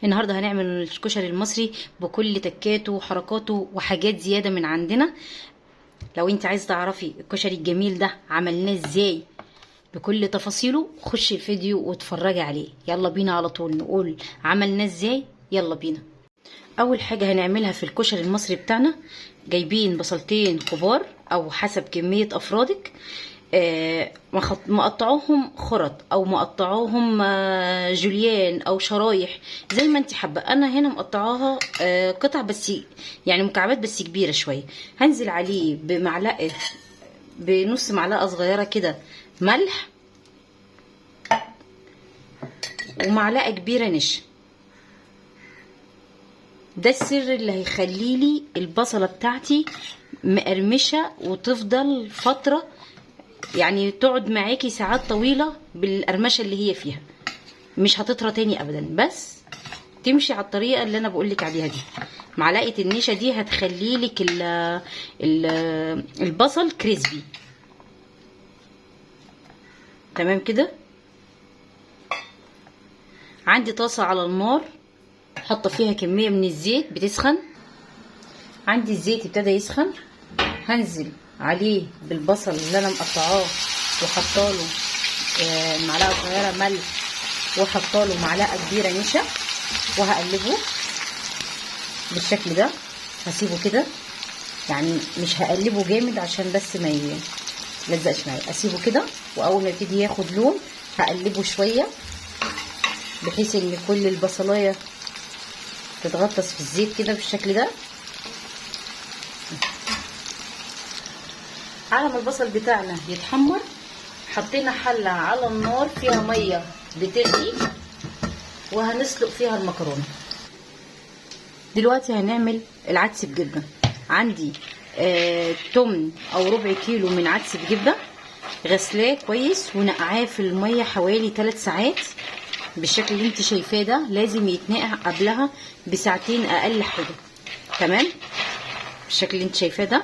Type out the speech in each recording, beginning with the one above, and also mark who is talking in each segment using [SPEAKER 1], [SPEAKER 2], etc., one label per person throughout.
[SPEAKER 1] النهارده هنعمل الكشري المصري بكل تكاته وحركاته وحاجات زياده من عندنا. لو انت عايز تعرفي الكشري الجميل ده عملناه ازاي بكل تفاصيله، خشي الفيديو واتفرجي عليه. يلا بينا على طول نقول عملناه ازاي. يلا بينا. اول حاجه هنعملها في الكشري المصري بتاعنا، جايبين بصلتين كبار او حسب كميه افرادك، مقطعوهم خرط او مقطعوهم جوليان او شرايح زي ما انت حابه. انا هنا مقطعاها قطع بس، يعني مكعبات بس كبيره شويه. هنزل عليه بمعلقه، بنص معلقه صغيره كده ملح، ومعلقه كبيره نشا. ده السر اللي هيخلي لي البصله بتاعتي مقرمشه وتفضل فتره، يعني تقعد معاكي ساعات طويله بالقرمشه اللي هي فيها، مش هتطرى تاني ابدا. بس تمشي على الطريقه اللي انا بقولك عليها دي. معلقه النشا دي هتخلي لك البصل كريسبي. تمام كده. عندي طاسه على النار، حاطه فيها كميه من الزيت بتسخن. عندي الزيت ابتدى يسخن، هنزل عليه بالبصل اللي انا مقطعاه وحطاله معلقه صغيره ملح، وحطاله معلقه كبيره نشا، وهقلبه بالشكل ده. هسيبه كده، يعني مش هقلبه جامد عشان بس ما يلزقش معايا. اسيبه كده، واول ما يبتدي ياخد لون هقلبه شويه بحيث ان كل البصلايه تتغطس في الزيت كده بالشكل ده. على ما البصل بتاعنا يتحمر، حطينا حله على النار فيها ميه بتغلي، وهنسلق فيها المكرونه. دلوقتي هنعمل العدس بجبه. عندي تمن او ربع كيلو من عدس بجبه، غسلاه كويس ونقعاه في الميه حوالي 3 ساعات بالشكل اللي انت شايفاه ده. لازم يتنقع قبلها بساعتين اقل حاجه. تمام، بالشكل اللي انت شايفاه ده.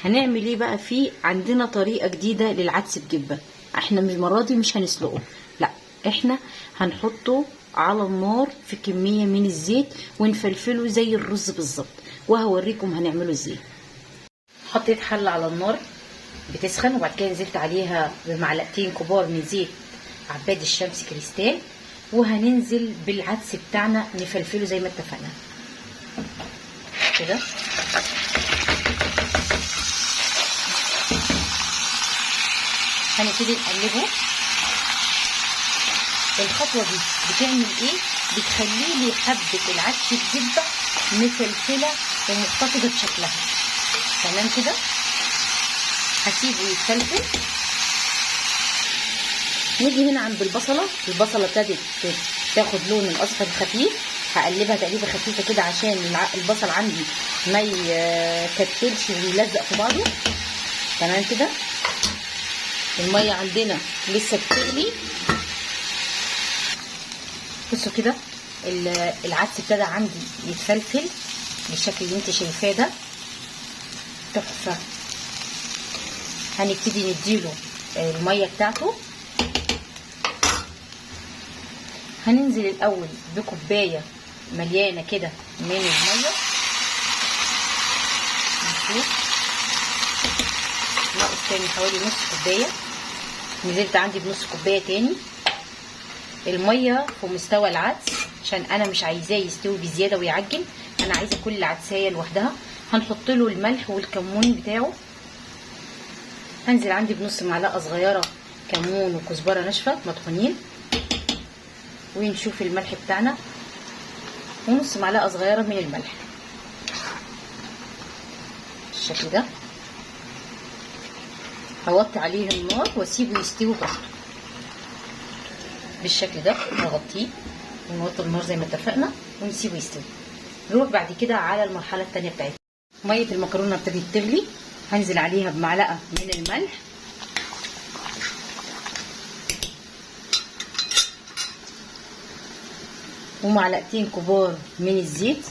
[SPEAKER 1] هنعمل ايه بقى فيه؟ عندنا طريقه جديده للعدس بجبه. احنا المره دي مش هنسلقه، لا، احنا هنحطه على النار في كميه من الزيت ونفلفله زي الرز بالظبط، وهوريكم هنعمله ازاي. حطيت حله على النار بتسخن، وبعد كده نزلت عليها بمعلقتين كبار من زيت عباد الشمس كريستال، وهننزل بالعدس بتاعنا نفلفله زي ما اتفقنا كده. هنبتدي نقلبه. الخطوه دي بتعمل ايه؟ بتخلي لي حبه العدس بجبه مفلفله ومحتفظه بشكلها. تمام كده. هسيبه يتفلفل. نيجي هنا عند البصله. البصله ابتدت تاخد لون الاصفر خفيف، هقلبها تقليبه خفيفه كده عشان البصل عندي ما يكتلش ويلزق في بعضه. تمام كده. الميه عندنا لسه بتغلي. بصوا كده العدس ابتدى عندي يتفلفل بالشكل اللي انت شايفاه ده، تحفه. هنبتدي نديله الميه بتاعته. هننزل الاول بكوبايه مليانه كده من الميه. نشوف ناقص تاني حوالي نص كوبايه. نزلت عندي بنص كوبايه تاني. الميه في مستوى العدس عشان انا مش عايزاه يستوي بزياده ويعجن، انا عايزه كل عدسايه لوحدها. هنحط له الملح والكمون بتاعه. هنزل عندي بنص معلقه صغيره كمون وكزبره ناشفه مطحونين، ونشوف الملح بتاعنا، ونص معلقه صغيره من الملح بالشكل ده. هوطي عليه النار واسيبه يستوي براحته بالشكل ده. نغطيه ونوطي النار زي ما اتفقنا ونسيبه يستوي. نروح بعد كده على المرحله الثانيه بتاعتنا. ميه المكرونه ابتدت تغلي، هنزل عليها بمعلقه من الملح، ومعلقتين كبار من الزيت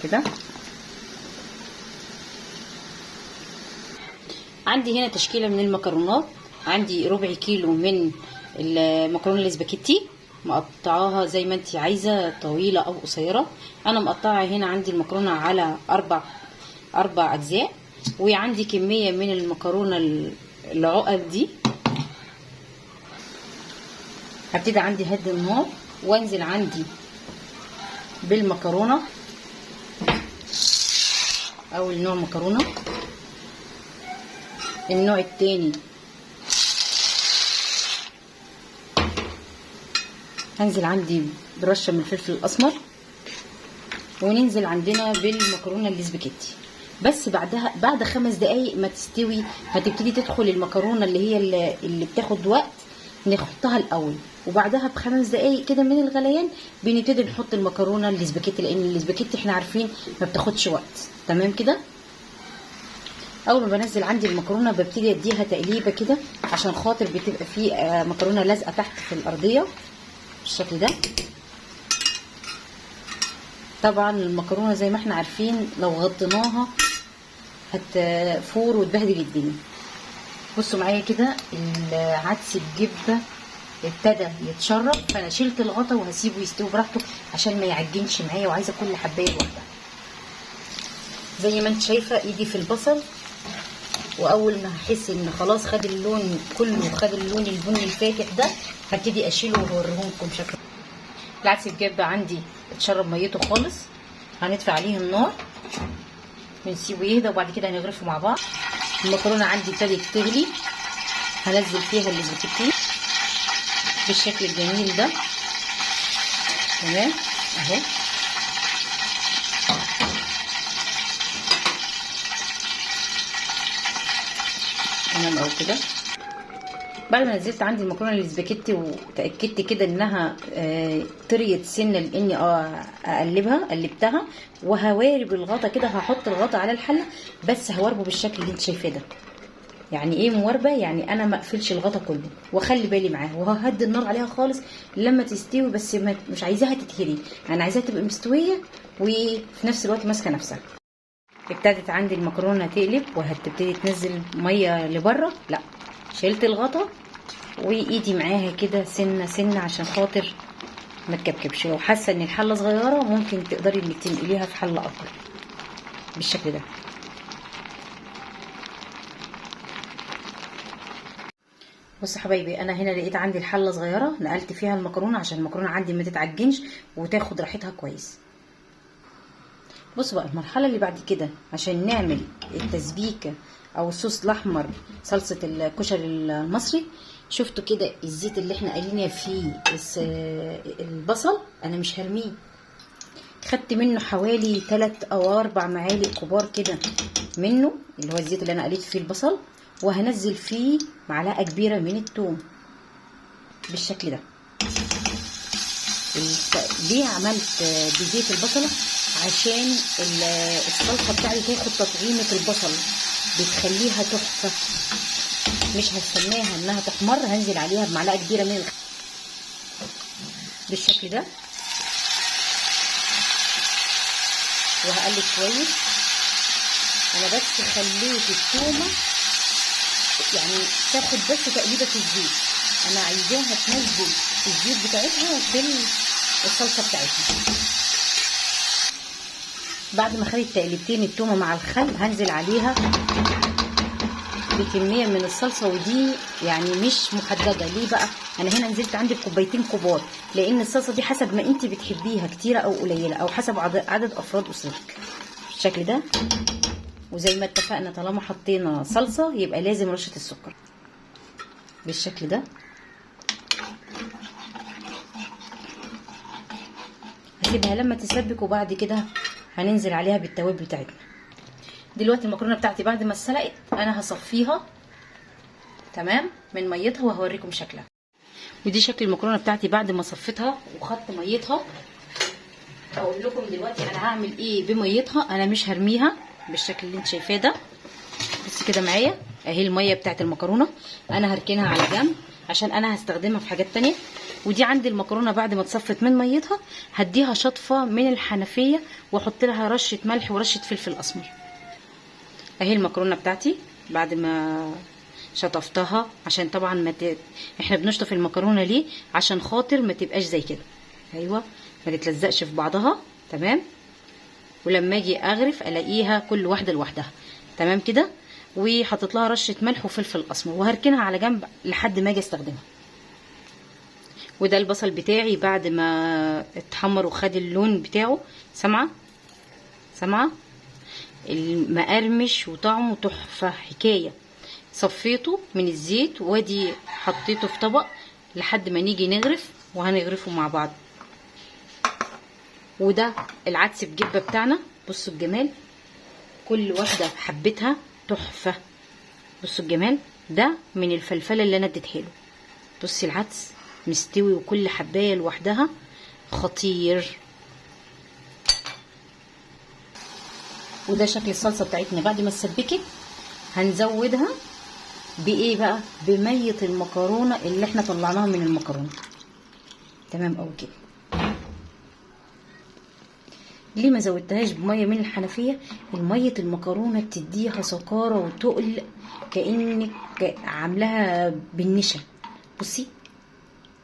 [SPEAKER 1] كده. عندي هنا تشكيله من المكرونات. عندي ربع كيلو من المكرونه الاسباجيتي، مقطعاها زي ما انت عايزه، طويله او قصيره. انا مقطعه هنا عندي المكرونه على اربع اجزاء، وعندي كميه من المكرونه العقل دي. هبتدي عندي هدي النار وانزل عندي بالمكرونه. اول نوع مكرونه، النوع التاني هنزل عندي برشه من الفلفل الاسمر، وننزل عندنا بالمكرونه الاسباجيتي. بس بعد 5 دقايق ما تستوي هتبتدي تدخل المكرونه اللي بتاخد وقت، نحطها الاول، وبعدها ب5 دقايق كده من الغليان بنبتدي نحط المكرونه الاسباجيتي، لان الاسباجيتي احنا عارفين ما بتاخدش وقت. تمام كده. اول ما بنزل عندي المكرونه ببتدي اديها تقليبه كده، عشان خاطر بتبقى في مكرونه لازقه تحت في الارضيه بالشكل ده. طبعا المكرونه زي ما احنا عارفين لو غطيناها هتفور وتبهدل الدنيا. بصوا معايا كده، العدس بجبه ابتدى يتشرب، فانا شلت الغطا وهسيبه يستوي براحته عشان ما يعجنش معايا، وعايزه كل حبايه لوحدها. زي ما انت شايفه ايدي في البصل، واول ما هحس ان خلاص خد اللون كله، خد اللون البني الفاتح ده، هبتدي اشيله واوريهم لكم شكله. العدس بجبه عندي اتشرب ميته خالص، هنطفي عليه النار ونسيبه يهدى، وبعد كده هنغرفه مع بعض. المكرونه عندي ابتدت تغلي، هنزل فيها الاسباجيتي بالشكل الجميل ده. تمام اهو. تمام اهو كده. بعد ما نزلت عندي المكرونه الاسباجيتي وتاكدت كده انها طريت سنه، لاني قلبتها، وهواري بالغطا كده. هحط الغطا على الحله، بس هواربه بالشكل اللي انت شايفاه ده. يعني ايه مواربه؟ يعني انا ما اقفلش الغطا كله واخلي بالي معاه، وههدي النار عليها خالص لما تستوي، بس مش عايزاها تتهري، انا عايزاها تبقى مستويه وفي نفس الوقت ماسكه نفسها. ابتدت عندي المكرونه تقلب وهتبتدي تنزل ميه لبره، لا شلت الغطا وايدي معاها كده سنه سنه عشان خاطر ما تكبكبش. لو حاسه ان الحله صغيره ممكن تقدري انك تنقليها في حله اكبر بالشكل ده. بص يا حبايبي، انا هنا لقيت عندي الحله صغيره، نقلت فيها المكرونه عشان المكرونه عندي ما تتعجنش وتاخد راحتها كويس. بصوا بقى المرحله اللي بعد كده عشان نعمل التسبيكه او الصوص الاحمر، صلصه الكشري المصري. شفتوا كده الزيت اللي احنا قلينا فيه البصل، انا مش هرميه، خدت منه حوالي 3 أو 4 معالق كبار كده منه، اللي هو الزيت اللي انا قليت فيه البصل، وهنزل فيه معلقه كبيره من الثوم بالشكل ده. ليه عملت بزيت البصله؟ عشان الصلصه بتاعتي تاخد تطعيمه البصل، بتخليها تحفه. مش هستناها انها تحمر، هنزل عليها بمعلقه كبيره من بالشكل ده، وهقلب كويس. انا بس خليت التومه يعني تاخد بس تقليبه في الزيت، انا عايزاها تنزل الزيت بتاعتها في الصلصه بتاعتها. بعد ما خدت تقليبتين التومه مع الخل، هنزل عليها بكميه من الصلصه، ودي يعني مش محدده. ليه بقى؟ انا هنا نزلت عندي بكوبايتين كبار، لان الصلصه دي حسب ما انت بتحبيها كتيره او قليله، او حسب عدد افراد اسرتك بالشكل ده. وزي ما اتفقنا طالما حطينا صلصه يبقى لازم رشه السكر بالشكل ده. هسيبها لما تسبك، وبعد كده هننزل عليها بالتوابل بتاعتنا. دلوقتي المكرونه بتاعتي بعد ما اتسلقت انا هصفيها تمام من ميتها، وهوريكم شكلها. ودي شكل المكرونه بتاعتي بعد ما صفيتها وخدت ميتها. هقول لكم دلوقتي انا هعمل ايه بميتها. انا مش هرميها بالشكل اللي انت شايفاه ده، بس كده معايا اهي الميه بتاعت المكرونه، انا هركنها على جنب عشان انا هستخدمها في حاجات تانية. ودي عندي المكرونه بعد ما اتصفت من ميتها، هديها شطفه من الحنفيه واحط لها رشه ملح ورشه فلفل اسمر. اهي المكرونه بتاعتي بعد ما شطفتها عشان طبعا احنا بنشطف المكرونه ليه؟ عشان خاطر ما تبقاش زي كده. ايوه، ما تتلزقش في بعضها. تمام. ولما اجي اغرف الاقيها كل واحده لوحدها. تمام كده. وحطيت لها رشه ملح وفلفل اسمر، وهركنها على جنب لحد ما اجي استخدمها. وده البصل بتاعي بعد ما اتحمر وخد اللون بتاعه. سامعه المقرمش وطعمه تحفه حكايه. صفيته من الزيت وادي حطيته في طبق لحد ما نيجي نغرف، وهنغرفه مع بعض. وده العدس بجبه بتاعنا. بصوا الجمال، كل واحده حبتها تحفه. بصوا الجمال ده من الفلفله اللي انا اديتها له. بصي العدس مستوي وكل حبايه لوحدها خطير. وده شكل الصلصه بتاعتنا بعد ما اتسبكت. هنزودها بايه بقى؟ بميه المكرونه اللي احنا طلعناها من المكرونه. تمام قوي كده. ليه ما زودتهاش بميه من الحنفيه؟ الميه المكرونه بتديها سكاره وتقل كانك عاملاها بالنشا. بصي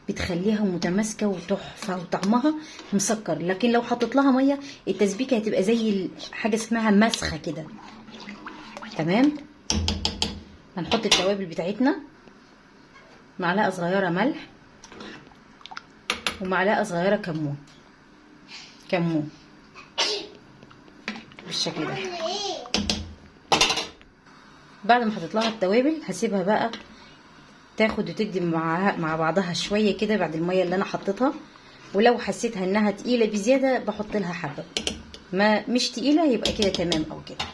[SPEAKER 1] بتخليها متماسكه وتحفه وطعمها مسكر. لكن لو حطيت لها ميه التسبيكه هتبقى زي حاجه اسمها مسخه كده. تمام. هنحط التوابل بتاعتنا. معلقه صغيره ملح ومعلقه صغيره كمون بالشكل ده. بعد ما حطيت لها التوابل هسيبها بقى تاخد وتدي مع بعضها شويه كده بعد الميه اللي انا حطيتها. ولو حسيتها انها تقيله بزياده بحط لها حبه، ما مش تقيله يبقى كده تمام او كده.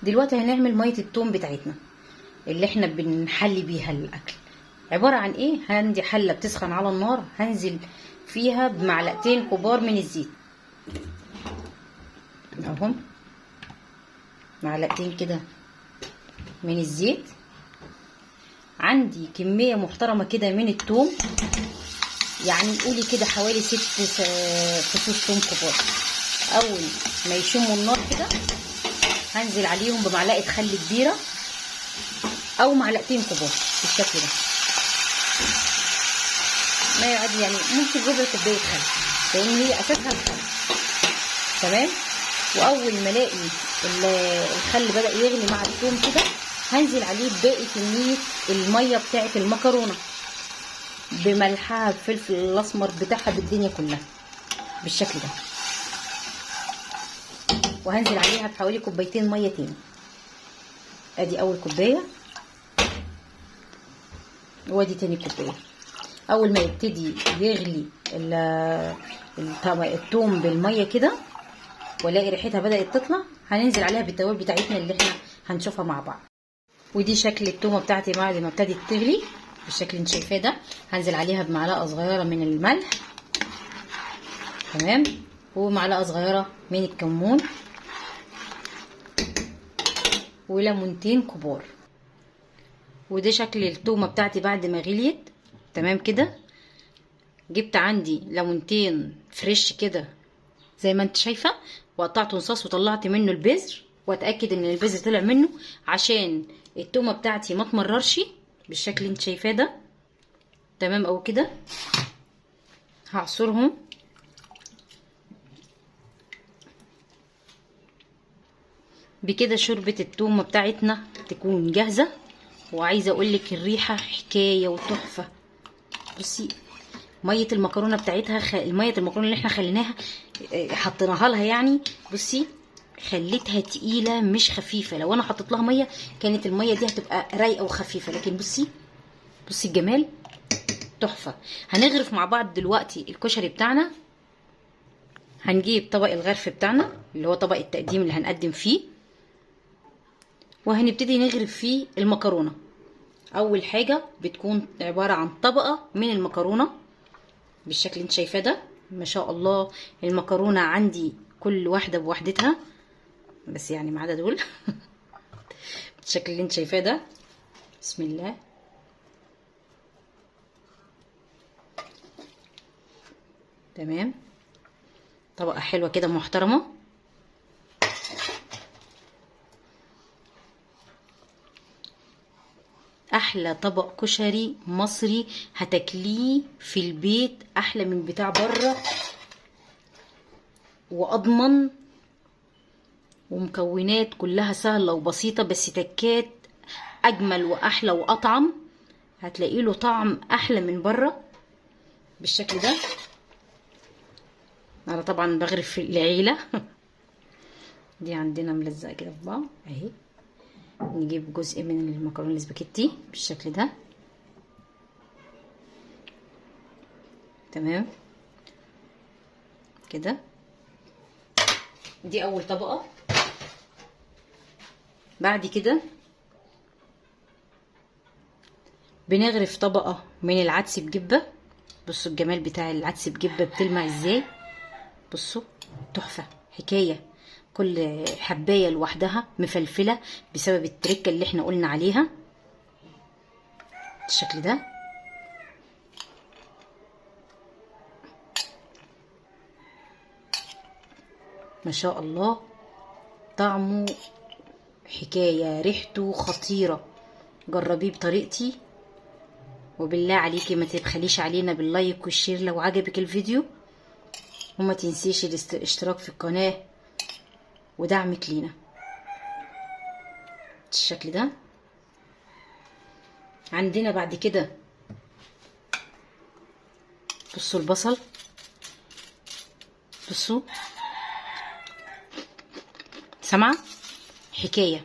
[SPEAKER 1] دلوقتي هنعمل ميه التوم بتاعتنا اللي احنا بنحلي بيها الاكل. عباره عن ايه؟ عندي حله بتسخن على النار، هنزل فيها بمعلقتين كبار من الزيت اهم، معلقتين كده من الزيت. عندي كميه محترمه كده من الثوم، يعني قولي كده حوالي 6 فصوص ثوم كبار. اول ما يشموا النار كده هنزل عليهم بمعلقه خل كبيره او معلقتين كبار بالشكل ده، ما يعد يعني ممكن ربع كوبايه خل لان هي اساسها الخل. تمام. واول ما الاقي الخل بدا يغلي مع الثوم كده هنزل عليه باقي كميه الميه بتاعه المكرونه بملحها بفلفل الاسمر بتاعها بالدنيا كلها بالشكل ده. وهنزل عليها بحوالي كوبايتين ميه تاني. ادي اول كوبايه وادي تاني كوبايه. اول ما يبتدي يغلي الثوم بالميه كده والاقي ريحتها بدات تطلع هننزل عليها بالتوابل بتاعتنا اللي احنا هنشوفها مع بعض. ودي شكل التومه بتاعتي بعد ما ابتدت تغلي بالشكل اللي انت شايفاه ده. هنزل عليها بمعلقه صغيره من الملح. تمام. ومعلقه صغيره من الكمون وليمونتين كبار. وده شكل التومه بتاعتي بعد ما غليت. تمام كده. جبت عندي ليمونتين فريش كده زي ما انت شايفه وقطعته نصاص وطلعت منه البذر، واتاكد ان البذر طلع منه عشان التومه بتاعتي ما تمررش بالشكل اللي انت شايفاه ده. تمام او كده. هعصرهم بكده. شوربه التومه بتاعتنا تكون جاهزه. وعايزه اقولك الريحه حكايه وتحفه. بصي ميه المكرونه بتاعتها ميه المكرونه اللي احنا خليناها حطيناها لها يعني. بصي خليتها تقيله مش خفيفه. لو انا حطيت لها ميه كانت الميه دي هتبقى رايقه وخفيفه، لكن بصي الجمال تحفه. هنغرف مع بعض دلوقتي الكشري بتاعنا. هنجيب طبق الغرف بتاعنا اللي هو طبق التقديم اللي هنقدم فيه، وهنبتدي نغرف فيه المكرونه. اول حاجه بتكون عباره عن طبقه من المكرونه بالشكل اللي انت شايفاه ده. ما شاء الله المكرونه عندي كل واحده بوحدتها، بس يعني ما عدا دول بالشكل اللي انت شايفاه ده. بسم الله. تمام. طبقه حلوه كده محترمه. احلى طبق كشري مصري هتاكليه في البيت، احلى من بتاع بره واضمن، ومكونات كلها سهله وبسيطه، بس تكات اجمل واحلى واطعم. هتلاقي له طعم احلى من بره بالشكل ده. انا طبعا بغرف في العيله. دي عندنا ملزقه كده في بعض اهي. نجيب جزء من المكرونه الاسباجيتي بالشكل ده. تمام كده. دي اول طبقه. بعد كده بنغرف طبقه من العدس بجبه. بصوا الجمال بتاع العدس بجبه بتلمع ازاي، بصوا تحفه حكايه. كل حبايه لوحدها مفلفله بسبب التركه اللي احنا قلنا عليها بالشكل ده. ما شاء الله طعمه حكايه، ريحته خطيره. جربيه بطريقتي، وبالله عليكي ما تبخليش علينا باللايك والشير لو عجبك الفيديو، وما تنسيش الاشتراك في القناه ودعمك لينا بالشكل ده. عندنا بعد كده بصوا البصل، بصوا سمعة حكاية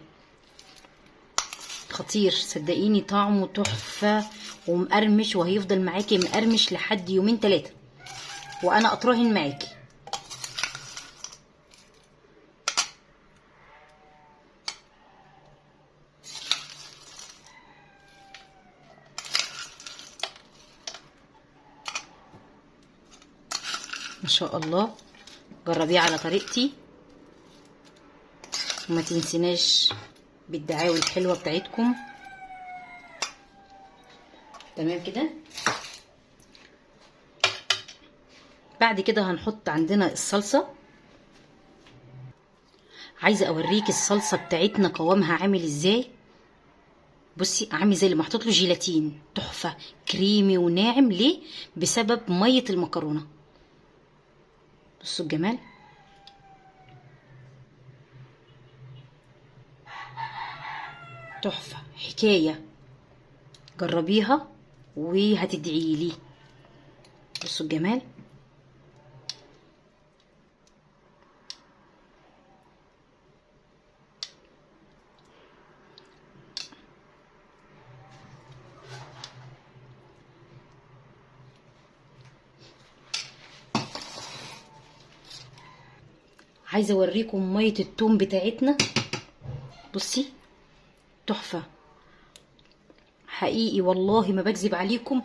[SPEAKER 1] خطير، صدقيني طعمه تحفة ومقرمش، وهيفضل معاكي مقرمش لحد يومين 3، وانا اطراهن معاكي. ما شاء الله جربيه على طريقتي، وما تنسيناش بالدعاوي الحلوه بتاعتكم. تمام كده. بعد كده هنحط عندنا الصلصه. عايزه اوريك الصلصه بتاعتنا قوامها عامل ازاي. بصي عامل زي اللي محطوط له جيلاتين، تحفه كريمي وناعم. ليه؟ بسبب ميه المكرونه. بصوا الجمال. تحفه حكايه، جربيها وهتدعي لي. بصوا الجمال. عايزه اوريكم ميه التوم بتاعتنا. بصي تحفه حقيقي، والله ما بكذب عليكم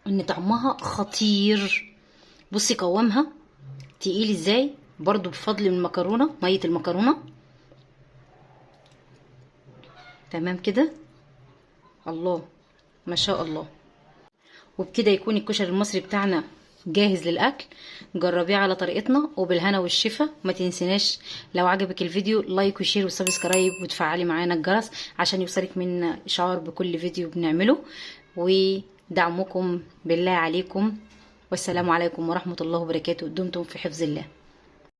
[SPEAKER 1] ان طعمها خطير. بصي قوامها تقيل ازاي، برضو بفضل المكرونه، ميه المكرونه. تمام كده. الله ما شاء الله. وبكده يكون الكشري المصري بتاعنا جاهز للاكل. جربيه على طريقتنا وبالهنا والشفا. ما تنسيناش لو عجبك الفيديو لايك وشير وسبسكرايب، وتفعلي معانا الجرس عشان يوصلك منا اشعار بكل فيديو بنعمله. ودعمكم بالله عليكم، والسلام عليكم ورحمة الله وبركاته. دمتم في حفظ الله.